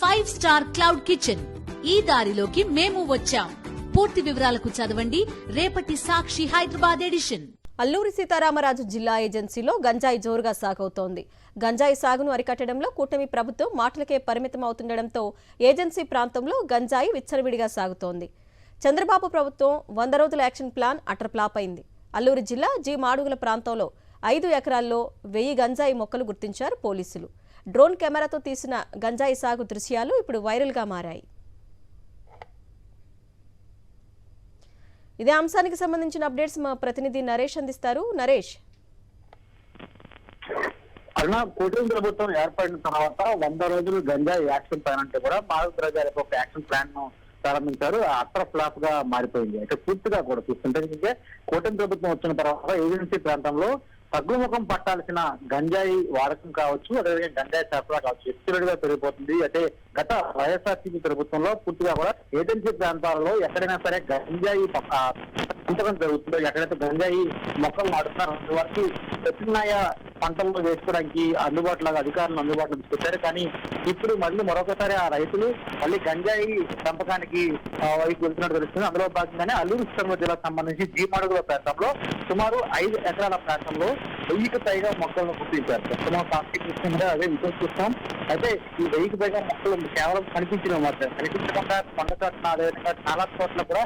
5 star cloud kitchen. ఈ దారిలోకి మేము వచ్చాం. పూర్తి వివరాలకు చదవండి రేపటి సాక్షి హైదరాబాద్ ఎడిషన్. అల్లూరి సీతారామరాజు జిల్లా ఏజెన్సీలో గంజాయి జోరుగా సాగవుతోంది. గంజాయి సాగును అరికట్టడంలో కూటమి ప్రభుత్వం మాటలకే పరిమితం అవుతుండటంతో ఏజెన్సీ ప్రాంతంలో గంజాయి విచ్చలవిడిగా సాగుతోంది. చంద్రబాబు ప్రభుత్వం 100 రోజుల యాక్షన్ ప్లాన్ అటర్ ఫ్లాప్ అయింది. అల్లూరి జిల్లా జి మాడుగుల ప్రాంతంలో 5 ఎకరాల్లో 1000 గంజాయి మొక్కలు గుర్తించారు పోలీసులు. డ్రోన్ కెమెరాతో తీసిన గంజాయి సాగు దృశ్యాలు ఇప్పుడు వైరల్గా మారాయి. ఇదే అంశానికి సంబంధించిన అప్డేట్స్ మా ప్రతినిధి నరేష్ అందిస్తారు. నరేష్, అలా కూటమి ప్రభుత్వం ఏర్పడిన తర్వాత 100 రోజులు గంజాయి యాక్షన్ ప్లాన్ అంటే కూడా మాధవ్ గారి ఒక యాక్షన్ ప్లాన్ ను ప్రారంభించారు. అటర్ ఫ్లాప్ గా మారిపోయింది. అయితే పూర్తిగా కూడా చూస్తుంటే కూటమి ప్రభుత్వం వచ్చిన తర్వాత ఏజెన్సీ ప్రాంతంలో తగ్గుముఖం పట్టాల్సిన గంజాయి వాడకం కావచ్చు, అదేవిధంగా గంజాయి సరఫరా కావచ్చు ఎత్తులుగా పెరిగిపోతుంది. అయితే గత వైఎస్ఆర్సీపీ ప్రభుత్వంలో పూర్తిగా కూడా ఏజెన్సీ ప్రాంతాలలో ఎక్కడైనా సరే గంజాయి పెంచడం జరుగుతుందో, ఎక్కడైతే గంజాయి మొక్కలు నాటుతున్నారో వారికి ప్రత్యామ్నాయ పంటల్లో వేసుకోవడానికి అధికారులను అందుబాటులో తీసుకొచ్చారు. కానీ ఇప్పుడు మళ్ళీ మరొకసారి ఆ రైతులు మళ్ళీ గంజాయి పెంపకానికి వైపు వెళ్తున్నట్టు తెలుస్తుంది. అందులో భాగంగానే అల్లూరు సీతారామరాజు జిల్లాకు సంబంధించి జీమాడుగుల ప్రాంతంలో సుమారు 5 ఎకరాల ప్రాంతంలో 1000కి పైగా మొక్కలను గుర్తించారు. ప్రస్తుతం సాంకేతికంగా అదే విషయం చూస్తాం. అయితే ఈ 1000కి పైగా మొక్కలు కేవలం కనిపించిన మాత్రం కనిపించకుండా కొండ చోట్ల అదేవిధంగా చాలా చోట్ల కూడా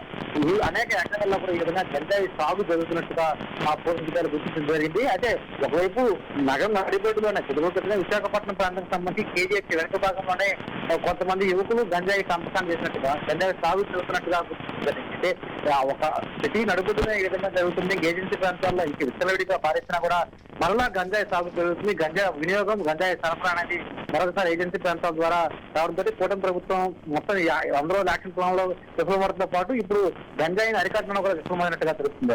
అనేక ఎకరాల్లో కూడా ఈ విధంగా గంజాయి సాగు జరుగుతున్నట్టుగా మా పోలీసులు గుర్తించడం జరిగింది. అయితే ఒకవైపు నగరం నడిబొడ్డులోనే కుదురుగా విశాఖపట్నం ప్రాంతానికి సంబంధించి కేజీఎఫ్ వెనుక భాగంలోనే కొంతమంది యువకులు గంజాయి సంపకం చేసినట్టుగా గంజాయి సాగు చేస్తున్నట్టుగా గుర్తించింది. ఒక సిటీ నడుబొడ్డునే ఈ విధంగా జరుగుతుంది. ఏజెన్సీ ప్రాంతాల్లో ఇంక విచ్చలవిడిగా పారేసినా కూడా మరలా గంజాయి సాగు జరుగుతుంది. గంజాయి వినియోగం, గంజాయి సరఫరా అనేది మరొకసారి ఏజెన్సీ ప్రాంతాల ద్వారా రావడంతో కూటమి ప్రభుత్వం మొత్తం 100 రోజుల యాక్షన్ ప్లాన్ లో విఫలమవడంతో పాటు ఇప్పుడు గంజాయిని అరికట్టడం కూడా విఫలమైనట్టుగా తెలుస్తుంది.